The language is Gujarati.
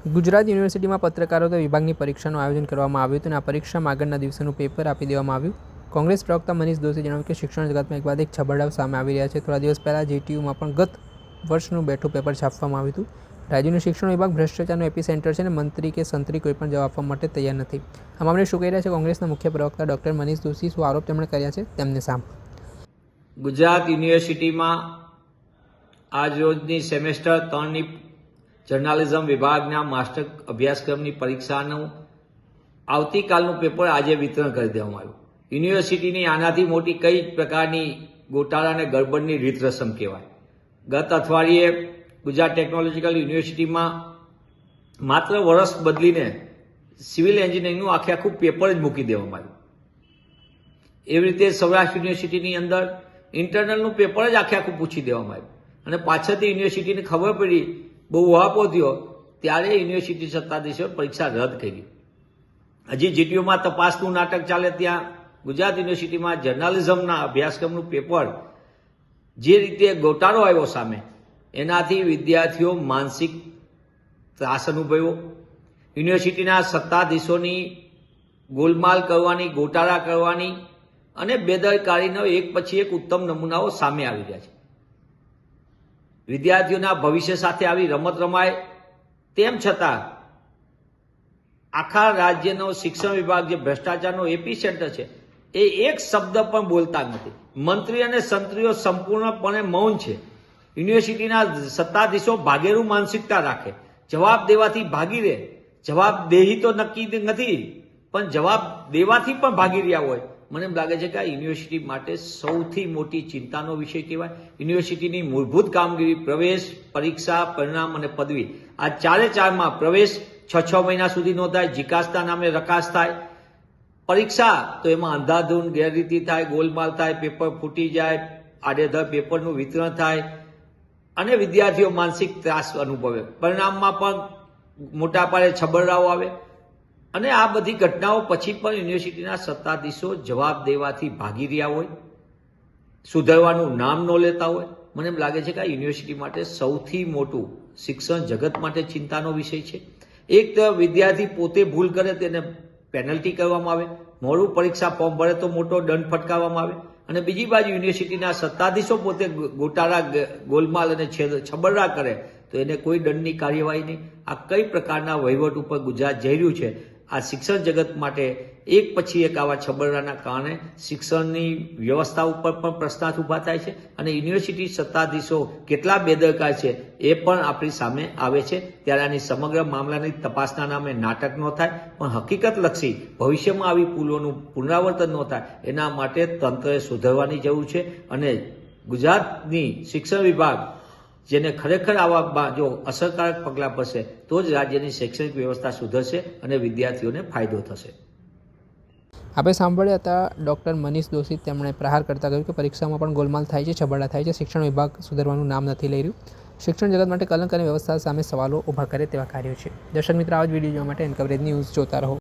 ગુજરાત યુનિવર્સિટીમાં પત્રકારત્વ વિભાગની પરીક્ષાનું આયોજન કરવામાં આવ્યું હતું અને આ પરીક્ષામાં આગળના દિવસોનું પેપર આપી દેવામાં આવ્યું. કોંગ્રેસ પ્રવક્તા મનીષ દોશીએ જણાવ્યું કે શિક્ષણ જગતમાં એક બાદ એક છબરડાઓ સામે આવી રહ્યા છે. થોડા દિવસ પહેલાં જીટીયુમાં પણ ગત વર્ષનું બેઠું પેપર છાપવામાં આવ્યું હતું. રાજ્યનું શિક્ષણ વિભાગ ભ્રષ્ટાચારનું એપીસેન્ટર છે અને મંત્રી કે સંત્રી કોઈ પણ જવાબ આપવા માટે તૈયાર નથી. આ મામલે શું કહી રહ્યા છે કોંગ્રેસના મુખ્ય પ્રવક્તા ડૉક્ટર મનીષ દોશી? શું આરોપ તેમણે કર્યા છે તેમને સાંભળો. ગુજરાત યુનિવર્સિટીમાં આજ રોજની સેમેસ્ટર 3ની જર્નાલિઝમ વિભાગના માસ્ટર અભ્યાસક્રમની પરીક્ષાનું આવતીકાલનું પેપર આજે વિતરણ કરી દેવામાં આવ્યું. યુનિવર્સિટીની આનાથી મોટી કઈ પ્રકારની ગોટાળા અને ગડબડની રીત રસમ કહેવાય. ગત અઠવાડિયે ગુજરાત ટેકનોલોજીકલ યુનિવર્સિટીમાં માત્ર વર્ષ બદલીને સિવિલ એન્જિનિયરિંગનું આખું પેપર જ મૂકી દેવામાં આવ્યું. એવી રીતે સૌરાષ્ટ્ર યુનિવર્સિટીની અંદર ઇન્ટરનલનું પેપર જ આખું પૂછી દેવામાં આવ્યું અને પાછળથી યુનિવર્સિટીને ખબર પડી, બહુ વહાપો થયો, ત્યારે યુનિવર્સિટી સત્તાધીશોએ પરીક્ષા રદ કરી. હજી જીટીયુમાં તપાસનું નાટક ચાલે ત્યાં ગુજરાત યુનિવર્સિટીમાં જર્નાલિઝમના અભ્યાસક્રમનું પેપર જે રીતે ગોટાળો આવ્યો સામે, એનાથી વિદ્યાર્થીઓ માનસિક ત્રાસ અનુભવ્યો. યુનિવર્સિટીના સત્તાધીશોની ગોલમાલ કરવાની, ગોટાળા કરવાની અને બેદરકારીનો એક પછી એક ઉત્તમ નમૂનાઓ સામે આવી રહ્યા છે. વિદ્યાર્થીઓના ભવિષ્ય સાથે આવી રમત રમાય તેમ છતાં આખા રાજ્યનો શિક્ષણ વિભાગ જે ભ્રષ્ટાચારનો એપી સેન્ટર છે એ એક શબ્દ પણ બોલતા નથી. મંત્રી અને સંત્રીઓ સંપૂર્ણપણે મૌન છે. યુનિવર્સિટીના સત્તાધીશો ભાગેરું માનસિકતા રાખે, જવાબ દેવાથી ભાગી રહે. જવાબદેહી તો નક્કી નથી, પણ જવાબ દેવાથી પણ ભાગી રહ્યા હોય. મને એમ લાગે છે કે આ યુનિવર્સિટી માટે સૌથી મોટી ચિંતાનો વિષય કહેવાય. યુનિવર્સિટીની મૂળભૂત કામગીરી પ્રવેશ, પરીક્ષા, પરિણામ અને પદવી, આ ચારેચારમાં પ્રવેશ 6 મહિના સુધી નો થાય, જીકાસના નામે રકાસ થાય. પરીક્ષા તો એમાં અંધાધૂંધ ગેરરીતિ થાય, ગોલમાલ થાય, પેપર ફૂટી જાય, આડેધડ પેપરનું વિતરણ થાય અને વિદ્યાર્થીઓ માનસિક ત્રાસ અનુભવે. પરિણામમાં પણ મોટા પાયે છબરડાઓ આવે અને આ બધી ઘટનાઓ પછી પણ યુનિવર્સિટીના સત્તાધીશો જવાબ દેવાથી ભાગી રહ્યા હોય, સુધરવાનું નામ ન લેતા હોય. મને એમ લાગે છે કે આ યુનિવર્સિટી માટે સૌથી મોટું શિક્ષણ જગત માટે ચિંતાનો વિષય છે. એક તો વિદ્યાર્થી પોતે ભૂલ કરે તેને પેનલ્ટી કરવામાં આવે, મોડું પરીક્ષા ફોર્મ ભરે તો મોટો દંડ ફટકારવામાં આવે, અને બીજી બાજુ યુનિવર્સિટીના સત્તાધીશો પોતે ગોટાળા, ગોલમાલ અને છબરડા કરે તો એને કોઈ દંડની કાર્યવાહી નહીં. આ કઈ પ્રકારના વહીવટ ઉપર ગુજરાત જઈ રહ્યું છે? આ શિક્ષણ જગત માટે એક પછી એક આવા છબરડાના કારણે શિક્ષણની વ્યવસ્થા ઉપર પણ પ્રશ્નાર્થ ઊભા થાય છે અને યુનિવર્સિટી સત્તાધીશો કેટલા બેદરકાર છે એ પણ આપણી સામે આવે છે. ત્યારે આની સમગ્ર મામલાની તપાસના નામે નાટક ન થાય, પણ હકીકતલક્ષી ભવિષ્યમાં આવી ભૂલોનું પુનરાવર્તન ન થાય એના માટે તંત્રએ સુધરવાની જરૂર છે. અને ગુજરાતની શિક્ષણ વિભાગ જેને ખરેખર આવા જો અસરકારક પગલાં ભરશે તો જ રાજ્યની શૈક્ષણિક વ્યવસ્થા સુધરશે અને વિદ્યાર્થીઓને ફાયદો થશે. આપણે સાંભળ્યા હતા ડૉક્ટર મનીષ દોશી. તેમણે પ્રહાર કરતા કહ્યું કે પરીક્ષામાં પણ ગોલમાલ થાય છે, છબરડા થાય છે. શિક્ષણ વિભાગ સુધરવાનું નામ નથી લઈ રહ્યું. શિક્ષણ જગત માટે કલંક અને વ્યવસ્થા સામે સવાલો ઊભા કરે તેવા કાર્યો છે. દર્શક મિત્રો, આવા જ વિડીયો જોવા માટે એનકવરેજ ન્યૂઝ જોતા રહો.